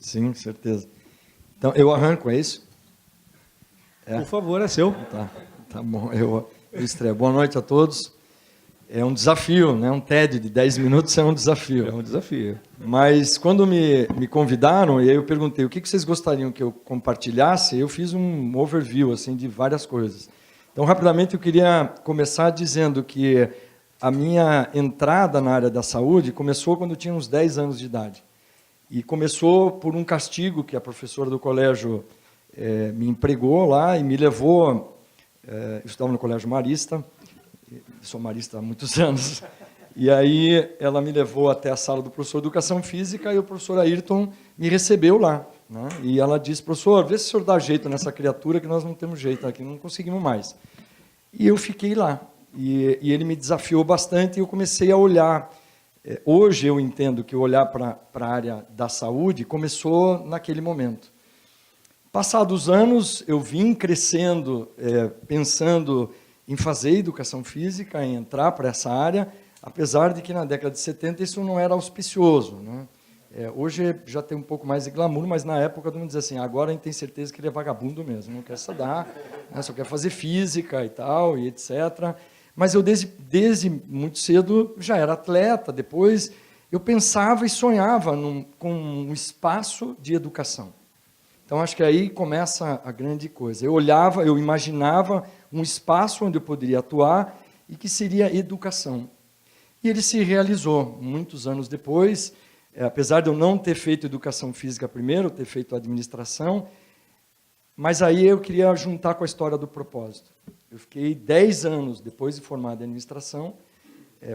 Sim, certeza. Então, eu arranco, é isso? Por favor, é seu. Tá bom, eu estreio. Boa noite a todos. É um desafio, né? Um TED de 10 minutos é um desafio. É um desafio. Mas quando me convidaram, e aí eu perguntei o que vocês gostariam que eu compartilhasse, eu fiz um overview assim, de várias coisas. Então, rapidamente, eu queria começar dizendo que a minha entrada na área da saúde começou quando eu tinha uns 10 anos de idade. E começou por um castigo que a professora do colégio me empregou lá e me levou. Eu estudava no Colégio Marista, sou marista há muitos anos, e aí ela me levou até a sala do professor de Educação Física e o professor Ayrton me recebeu lá. Né? E ela disse, professor, vê se o senhor dá jeito nessa criatura que nós não temos jeito aqui, não conseguimos mais. E eu fiquei lá, e ele me desafiou bastante e eu comecei a olhar. Hoje eu entendo que o olhar para a área da saúde começou naquele momento. Passados anos, eu vim crescendo, pensando em fazer educação física, em entrar para essa área, apesar de que na década de 70 isso não era auspicioso. Né? Hoje já tem um pouco mais de glamour, mas na época todo mundo dizia assim, agora a gente tem certeza que ele é vagabundo mesmo, não quer estudar, né? Só quer fazer física e tal, e etc., mas eu, desde muito cedo, já era atleta. Depois, eu pensava e sonhava com um espaço de educação. Então, acho que aí começa a grande coisa. Eu olhava, eu imaginava um espaço onde eu poderia atuar e que seria educação. E ele se realizou muitos anos depois. Apesar de eu não ter feito educação física primeiro, ter feito administração, mas aí eu queria juntar com a história do propósito. Eu fiquei 10 anos depois de formado em administração,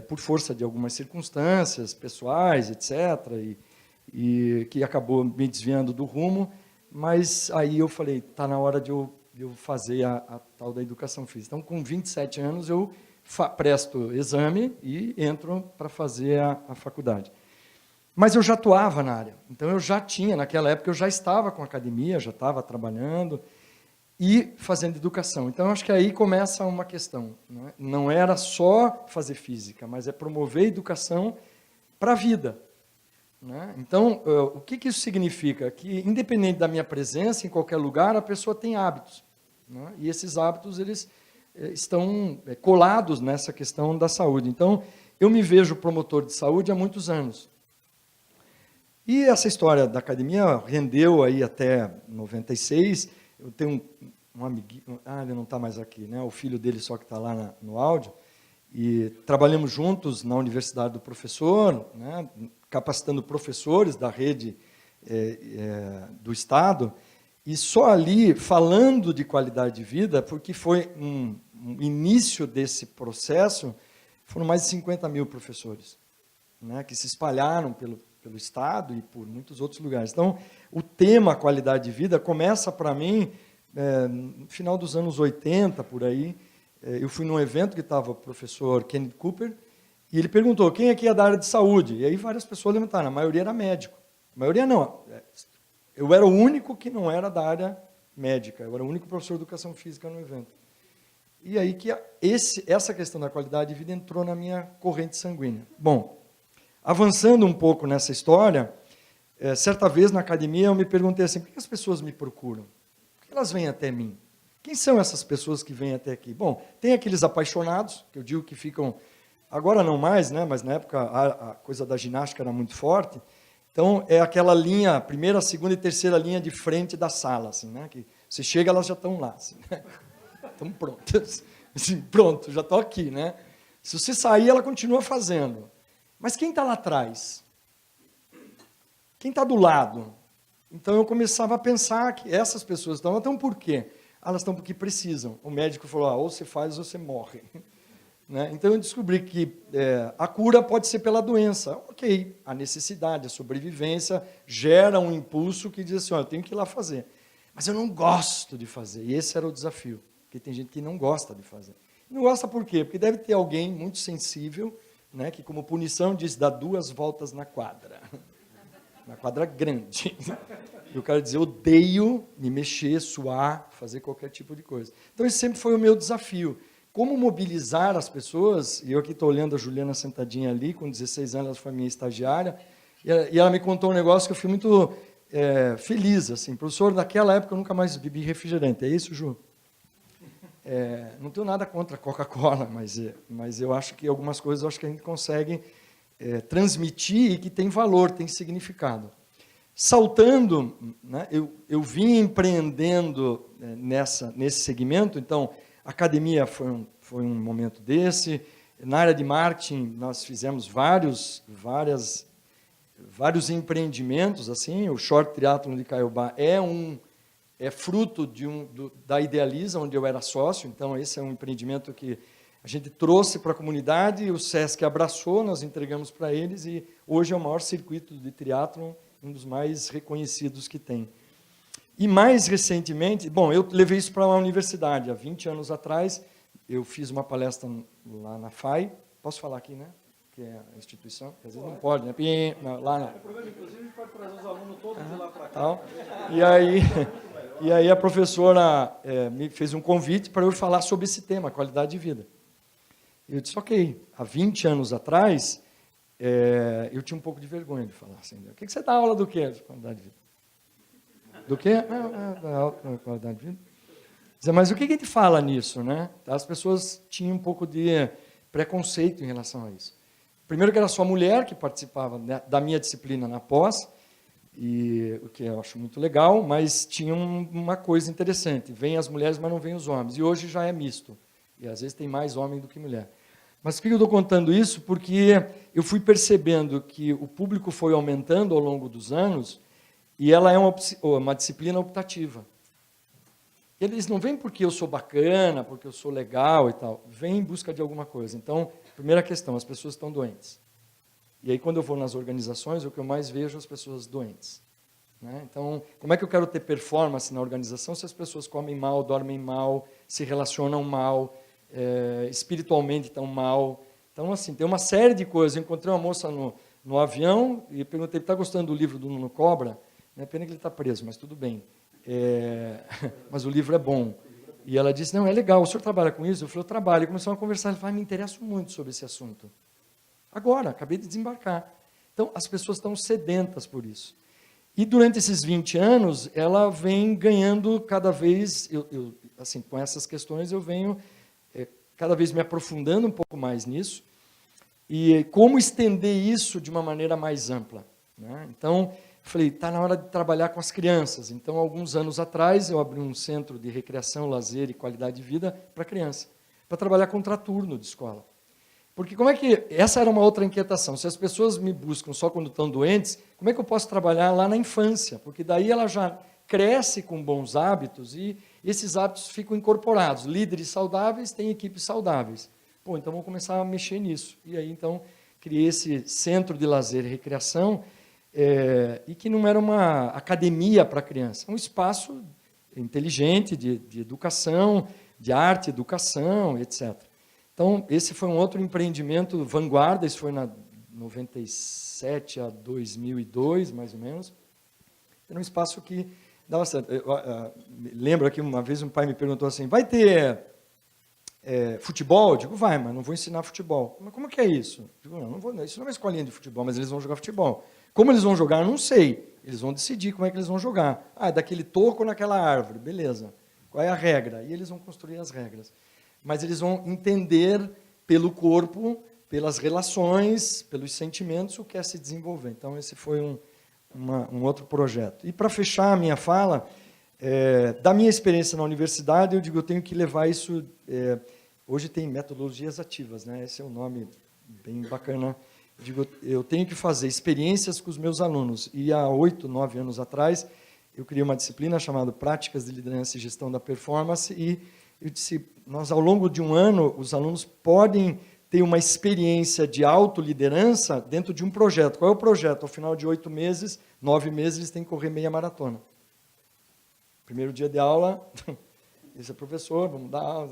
por força de algumas circunstâncias pessoais, etc., e que acabou me desviando do rumo, mas aí eu falei, está na hora de eu fazer a tal da educação física. Então, com 27 anos, eu presto exame e entro para fazer a faculdade. Mas eu já atuava na área, então eu já tinha, naquela época, eu já estava com academia, já estava trabalhando, e fazendo educação. Então, acho que aí começa uma questão. Né? Não era só fazer física, mas é promover educação para a vida. Né? Então, o que isso significa? Que, independente da minha presença, em qualquer lugar, a pessoa tem hábitos. Né? E esses hábitos eles estão colados nessa questão da saúde. Então, eu me vejo promotor de saúde há muitos anos. E essa história da academia rendeu aí até 96. Eu tenho um amiguinho, ele não está mais aqui, né? O filho dele só que está lá no áudio, e trabalhamos juntos na Universidade do Professor, né? Capacitando professores da rede do Estado, e só ali, falando de qualidade de vida, porque foi um início desse processo, foram mais de 50 mil professores, né? Que se espalharam pelo Estado e por muitos outros lugares. Então, o tema qualidade de vida começa para mim no final dos anos 80, por aí. Eu fui num evento que estava o professor Kenneth Cooper, e ele perguntou, quem aqui é da área de saúde? E aí várias pessoas levantaram, a maioria era médico. A maioria não. Eu era o único que não era da área médica, eu era o único professor de educação física no evento. E aí que essa questão da qualidade de vida entrou na minha corrente sanguínea. Bom, avançando um pouco nessa história, certa vez na academia eu me perguntei assim, por que as pessoas me procuram? Por que elas vêm até mim? Quem são essas pessoas que vêm até aqui? Bom, tem aqueles apaixonados, que eu digo que ficam, agora não mais, né, mas na época a coisa da ginástica era muito forte, então é aquela linha, primeira, segunda e terceira linha de frente da sala, assim, né, que você chega, elas já estão lá, assim, né, estão prontas, assim, pronto, já estou aqui, né, se você sair, ela continua fazendo. Mas quem está lá atrás? Quem está do lado? Então eu começava a pensar que essas pessoas estão por quê? Elas estão porque precisam. O médico falou, ou você faz ou você morre. Né? Então eu descobri que a cura pode ser pela doença. Ok, a necessidade, a sobrevivência gera um impulso que diz assim, eu tenho que ir lá fazer. Mas eu não gosto de fazer. E esse era o desafio. Porque tem gente que não gosta de fazer. Não gosta por quê? Porque deve ter alguém muito sensível, né, que como punição diz, dá 2 voltas na quadra. Na quadra grande. E o cara diz, eu odeio me mexer, suar, fazer qualquer tipo de coisa. Então esse sempre foi o meu desafio. Como mobilizar as pessoas, e eu aqui estou olhando a Juliana sentadinha ali, com 16 anos, ela foi minha estagiária, e ela me contou um negócio que eu fui muito feliz, assim. Professor, naquela época eu nunca mais bebi refrigerante. É isso, Ju? Não tenho nada contra a Coca-Cola, mas eu acho que algumas coisas eu acho que a gente consegue transmitir e que tem valor, tem significado. Saltando, né, eu vim empreendendo nesse segmento, então, academia foi um momento desse. Na área de marketing, nós fizemos vários empreendimentos, assim. O Short Triathlon de Caiobá é fruto da Idealiza, onde eu era sócio. Então, esse é um empreendimento que a gente trouxe para a comunidade, o SESC abraçou, nós entregamos para eles, e hoje é o maior circuito de triatlon, um dos mais reconhecidos que tem. E mais recentemente, bom, eu levei isso para uma universidade. Há 20 anos atrás, eu fiz uma palestra lá na FAI. Posso falar aqui, né? Que é a instituição, às vezes não pode, né? Lá não. O programa, inclusive, a gente pode trazer os alunos todos de lá para cá. E aí a professora me fez um convite para eu falar sobre esse tema, qualidade de vida. Eu disse, ok, há 20 anos atrás, eu tinha um pouco de vergonha de falar assim. O que você dá aula do quê? Qualidade de vida. Do quê? Qualidade de vida. Mas o que a gente fala nisso, né? As pessoas tinham um pouco de preconceito em relação a isso. Primeiro que era só mulher que participava da minha disciplina na pós, e o que eu acho muito legal, mas tinha uma coisa interessante. Vêm as mulheres, mas não vêm os homens. E hoje já é misto. E às vezes tem mais homem do que mulher. Mas por que eu estou contando isso? Porque eu fui percebendo que o público foi aumentando ao longo dos anos e ela é uma disciplina optativa. Eles não vêm porque eu sou bacana, porque eu sou legal e tal. Vêm em busca de alguma coisa. Então, primeira questão, as pessoas estão doentes. E aí, quando eu vou nas organizações, o que eu mais vejo é as pessoas doentes. Né? Então, como é que eu quero ter performance na organização se as pessoas comem mal, dormem mal, se relacionam mal, espiritualmente estão mal? Então, assim, tem uma série de coisas. Eu encontrei uma moça no avião e perguntei, está gostando do livro do Nuno Cobra? É pena que ele está preso, mas tudo bem. Mas o livro é bom. E ela disse, não, é legal, o senhor trabalha com isso? Eu falei, eu trabalho. E começamos a conversar, ela falou, me interesso muito sobre esse assunto. Agora, acabei de desembarcar. Então, as pessoas estão sedentas por isso. E durante esses 20 anos, ela vem ganhando cada vez, assim, com essas questões, eu venho cada vez me aprofundando um pouco mais nisso, e como estender isso de uma maneira mais ampla. Né? Então, falei, está na hora de trabalhar com as crianças. Então, alguns anos atrás, eu abri um centro de recreação, lazer e qualidade de vida para criança, para trabalhar contraturno de escola. Porque como é que... Essa era uma outra inquietação. Se as pessoas me buscam só quando estão doentes, como é que eu posso trabalhar lá na infância? Porque daí ela já cresce com bons hábitos e esses hábitos ficam incorporados. Líderes saudáveis têm equipes saudáveis. Pô, então vamos começar a mexer nisso. E aí, então, criei esse centro de lazer e recreação, e que não era uma academia para criança, um espaço inteligente de educação, de arte, educação, etc. Então, esse foi um outro empreendimento vanguarda, isso foi na 97 a 2002, mais ou menos. Era um espaço que dava certo. Lembro que uma vez um pai me perguntou assim, vai ter futebol? Eu digo, vai, mas não vou ensinar futebol. Mas como que é isso? Eu digo, não vou, isso não é uma escolinha de futebol, mas eles vão jogar futebol. Como eles vão jogar, eu não sei. Eles vão decidir como é que eles vão jogar. Ah, é daquele toco naquela árvore, beleza. Qual é a regra? E eles vão construir as regras. Mas eles vão entender pelo corpo, pelas relações, pelos sentimentos, o que é se desenvolver. Então, esse foi um outro projeto. E, para fechar a minha fala, da minha experiência na universidade, eu digo, eu tenho que levar isso... hoje tem metodologias ativas, né? Esse é um nome bem bacana. Eu digo, eu tenho que fazer experiências com os meus alunos. E há 8, 9 anos atrás, eu criei uma disciplina chamada Práticas de Liderança e Gestão da Performance, e eu disse, nós, ao longo de um ano, os alunos podem ter uma experiência de autoliderança dentro de um projeto. Qual é o projeto? Ao final de 8 meses, 9 meses, eles têm que correr meia maratona. Primeiro dia de aula, esse é professor, vamos dar aula.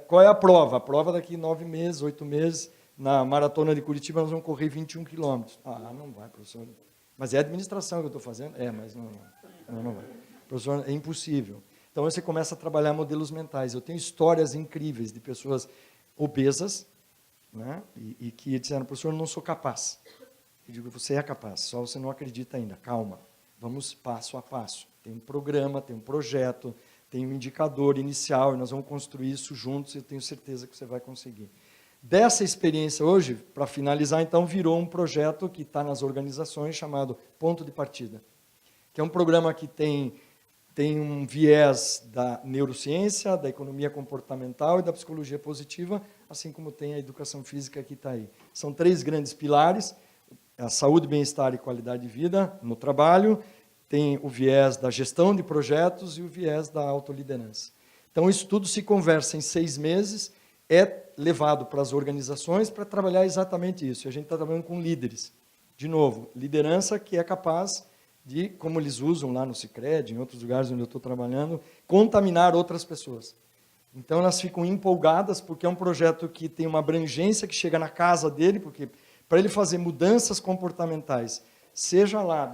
Qual é a prova? A prova daqui 9 meses, 8 meses, na maratona de Curitiba, nós vamos correr 21 quilômetros. Ah, não vai, professor. Mas é administração que eu estou fazendo? Mas não vai. Professor, é impossível. Então, você começa a trabalhar modelos mentais. Eu tenho histórias incríveis de pessoas obesas, né, e que disseram, professor, eu não sou capaz. Eu digo, você é capaz, só você não acredita ainda, calma. vamos passo a passo. Tem um programa, tem um projeto, tem um indicador inicial, e nós vamos construir isso juntos, e eu tenho certeza que você vai conseguir. Dessa experiência hoje, para finalizar, então, virou um projeto que está nas organizações chamado Ponto de Partida, que é um programa que tem um viés da neurociência, da economia comportamental e da psicologia positiva, assim como tem a educação física que está aí. São 3 grandes pilares: a saúde, bem-estar e qualidade de vida no trabalho, tem o viés da gestão de projetos e o viés da autoliderança. Então, isso tudo se conversa em 6 meses, é levado para as organizações para trabalhar exatamente isso. A gente está trabalhando com líderes. De novo, liderança que é capaz de, como eles usam lá no Sicredi, em outros lugares onde eu estou trabalhando, contaminar outras pessoas. Então, elas ficam empolgadas, porque é um projeto que tem uma abrangência que chega na casa dele, porque para ele fazer mudanças comportamentais, seja lá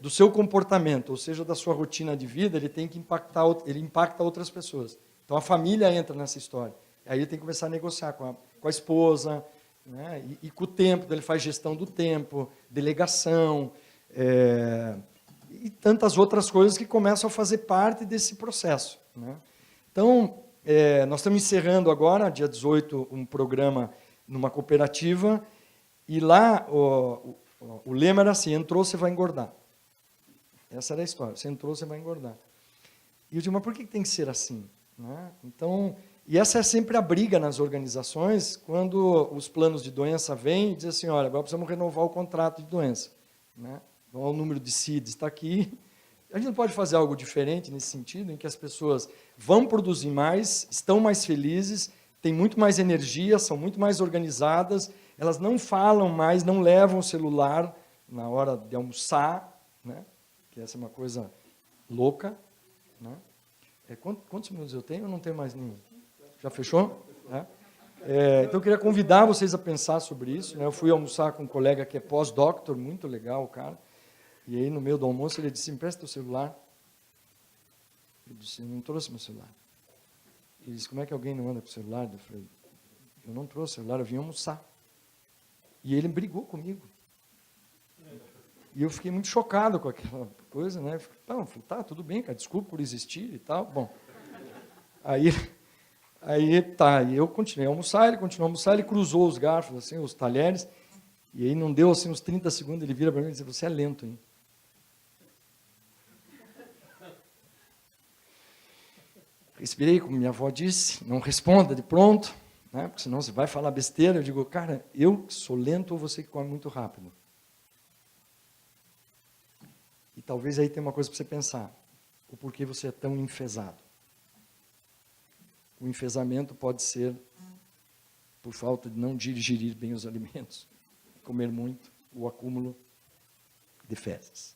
do seu comportamento, ou seja, da sua rotina de vida, ele tem que ele impacta outras pessoas. Então, a família entra nessa história. Aí ele tem que começar a negociar com a esposa, né? E com o tempo, ele faz gestão do tempo, delegação, e tantas outras coisas que começam a fazer parte desse processo, né? Então, nós estamos encerrando agora, dia 18, um programa numa cooperativa, e lá o lema era assim: entrou, você vai engordar. Essa era a história: você entrou, você vai engordar. E eu digo, mas por que tem que ser assim, né? Então, e essa é sempre a briga nas organizações, quando os planos de doença vêm e dizem assim: olha, agora precisamos renovar o contrato de doença, né? Então, o número de CIDs está aqui. A gente não pode fazer algo diferente nesse sentido, em que as pessoas vão produzir mais, estão mais felizes, têm muito mais energia, são muito mais organizadas, elas não falam mais, não levam o celular na hora de almoçar, né? Que essa é uma coisa louca, né? Quantos minutos eu tenho? Eu não tenho mais nenhum. Já fechou? Então, eu queria convidar vocês a pensar sobre isso, né? Eu fui almoçar com um colega que é pós-doctor, muito legal o cara, e aí, no meio do almoço, ele disse: empresta teu celular. Eu disse: eu não trouxe meu celular. Ele disse: como é que alguém não anda com o celular? Eu falei: eu não trouxe o celular, eu vim almoçar. E ele brigou comigo. E eu fiquei muito chocado com aquela coisa, né? Eu falei, tá, tudo bem, cara, desculpa por existir e tal. Bom, aí tá, e eu continuei a almoçar, ele continuou a almoçar, ele cruzou os garfos, assim, os talheres, e aí não deu assim uns 30 segundos, ele vira para mim e diz: você é lento, hein? Respirei, como minha avó disse, não responda de pronto, né? Porque senão você vai falar besteira. Eu digo: cara, eu que sou lento ou você que come muito rápido? E talvez aí tenha uma coisa para você pensar: o porquê você é tão enfesado. O enfesamento pode ser por falta de não digerir bem os alimentos, comer muito, o acúmulo de fezes.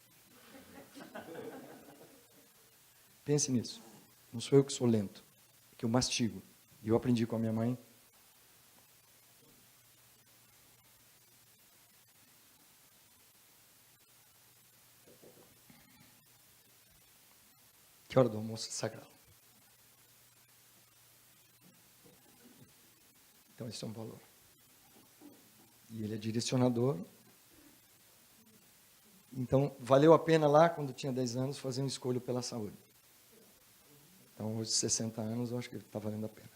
Pense nisso. Não sou eu que sou lento, é que eu mastigo. E eu aprendi com a minha mãe. Que hora do almoço é sagrado. Então, esse é um valor. E ele é direcionador. Então, valeu a pena lá, quando tinha 10 anos, fazer uma escolha pela saúde. Então, hoje, 60 anos, eu acho que está valendo a pena.